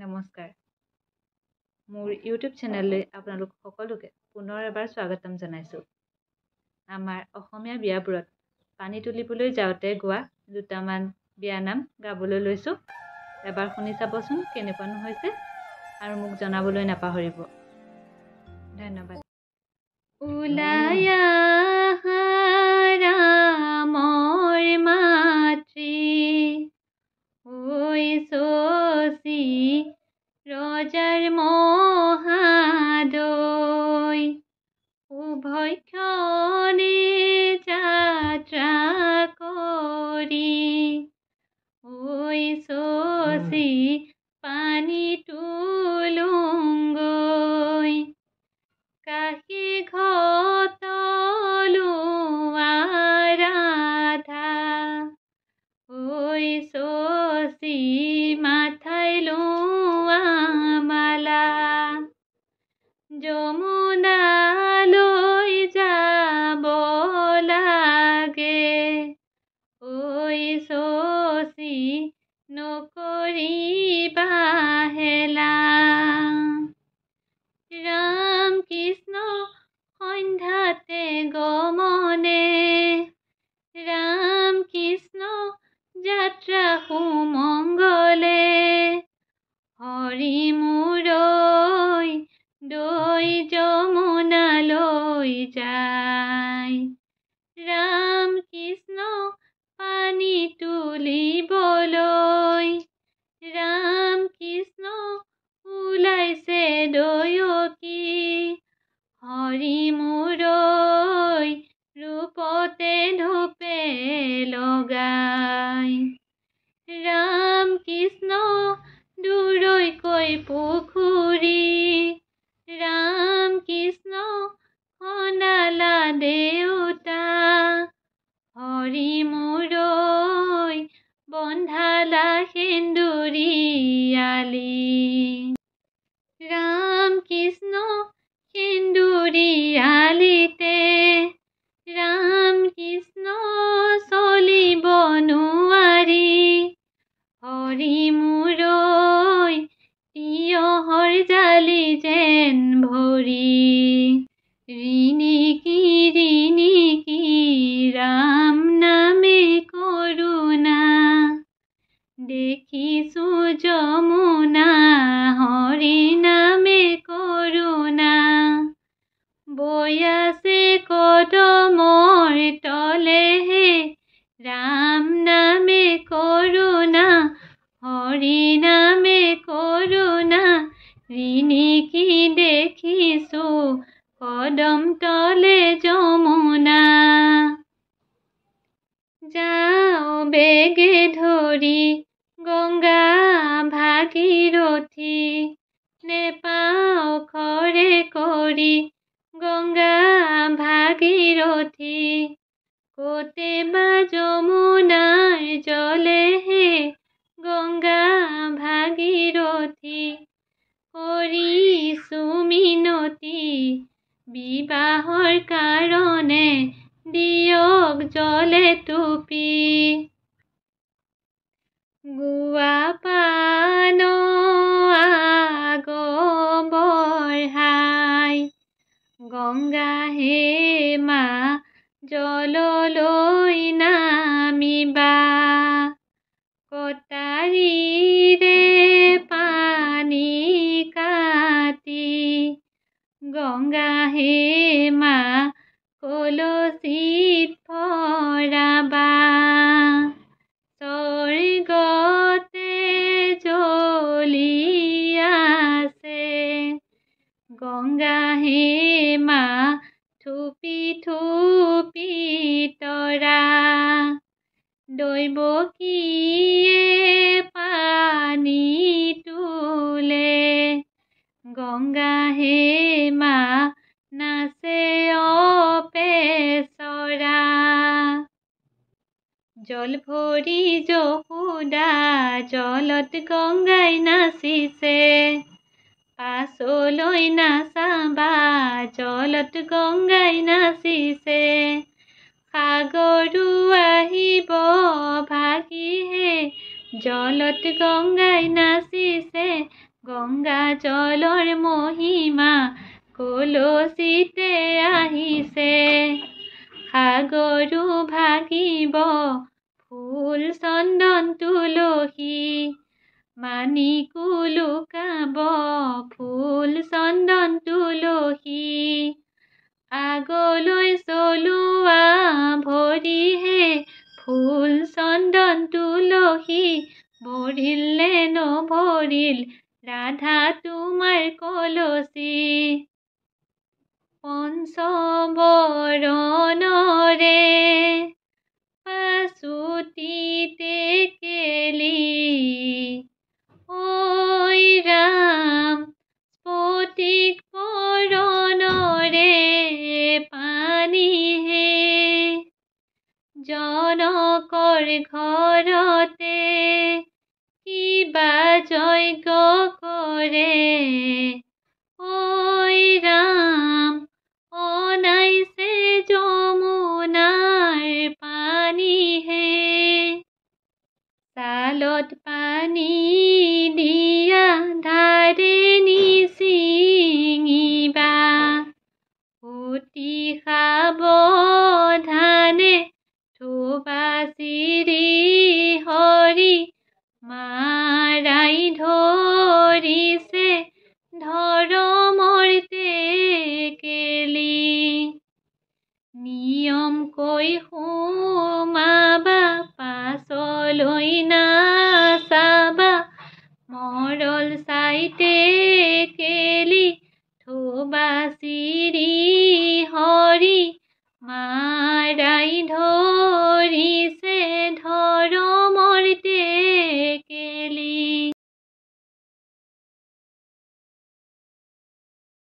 নমস্কাৰ। মোৰ ইউটিউব চেনেললৈ আপোনালোক সকলোকে পুনৰ এবাৰ স্বাগতম জনাইছোঁ। আমাৰ অসমীয়া বিয়াবোৰত পানী তুলিবলৈ যাওঁতে গোৱা দুটামান বিয়ানাম গাবলৈ লৈছোঁ। এবাৰ শুনি চাবচোন কেনেকুৱানো হৈছে আৰু মোক জনাবলৈ নাপাহৰিব। ধন্যবাদ। ওলাই আহা ৰামৰ মাতৃ, ঐ শশী ৰজাৰ মহাদৈ, উভয়ক্ষণে যাত্ৰা কৰি, ঐ শশী পানী তুলোংগৈ, কাশী ঘট লোৱা ৰাধা, ঐ শশী মাথায় লোৱা মালা, যমুনালৈ যাব লাগে, ঐ শশী নকৰিবা হেলা, ৰাম কৃষ্ণ সন্ধ্যাতে গমনে, ৰাম কৃষ্ণ যাত্ৰা সুমংগলে, হৰি মূৰৈ দৈ যমুনালৈ যায়, ৰাম কৃষ্ণ পানী তুলিবলৈ, ৰাম কৃষ্ণ ওলাইছে দৈয়কী, হৰি মূৰৈ ৰূপতে ধূপে লগাই, ৰাম কৃষ্ণ দূৰৈকৈ পুখুৰী, ৰাম কৃষ্ণ খন্দালা দেউতা, হৰি মূৰৈ বন্ধালা সেন্দুৰী আলি, ৰাম কৃষ্ণ সেন্দুৰী আলিতে, ৰাম কৃষ্ণ চলিব নোৱাৰি, হৰি মূৰৈ তিয়হৰ জালি যেন ভৰি, ৰিণিকি ৰাম নামে কৰোণা, দেখিছো যমুনা হৰি নামে কৰোণা, বৈ আছে কদমৰ তলেহে, ৰাম নামে কৰোণা, হৰি নামে কৰোণা, ৰিণিকি দেখিছো কদম তলে যমুনা, যাও বেগে ধৰি গংগা ভাগীৰথী, নেপাও খৰে কৰি গংগা ভাগীৰথী, কতে বা যমুনাৰ জলেহে, গংগা ভাগীৰথী, কৰিছো মিনতি বিবাহৰ কাৰণে, দিয়ক জলে টুপি, গুৱা পান আগ বঢ়াই, গংগা হে মা জললৈ নামিবা, কটাৰীৰে পানী কাটি, গংগা হে মা কলচীত ভৰাবা, স্বৰ্গতে জ্বলি আছে, গংগা হে মা থুপি থুপি তৰা, দৈৱকীয়ে পানী তোলে, গংগা হে মা নাচে অপেচৰা, জল ভৰি যশোদা জলত গংগাই নাচিছে, পাছলৈ নাচাবা জলত গংগাই নাচিছে, সাগৰো আহিব ভাগিহে, জলত গংগাই নাচিছে, গংগা জলৰ মহিমা কলচিতে আহিছে, সাগৰো ভাগিব ফুল চন্দন তুলসী, মাণিকো লুকাব ফুল চন্দন তুলসী, আগলৈ চলোৱা ভৰিহে ফুল চন্দন তুলসী, ভৰিলে নভৰিল ৰাধা তোমাৰ কলচী। পঞ্চবৰণৰে পাছুতি টেকেলি, ঐ ৰাম স্ফটিক বৰণৰে পানীহে, জনকৰ ঘৰতে কিবা যজ্ঞ কৰে, ঐ ৰাম অনাইছে যমুনাৰ পানীহে, ছালত পানী দিয়া ধাৰে নিচিঙিবা, অতি সাৱধানে থোপা চিৰি হৰি, মাৰাই ধৰিছে ধৰমৰ টেকেলি, নিয়মকৈ সোমাবা পাছলৈ নাচাবা, মৰল চাই টেকেলি থোপা চিৰি হৰি, মাৰাই ধৰিছে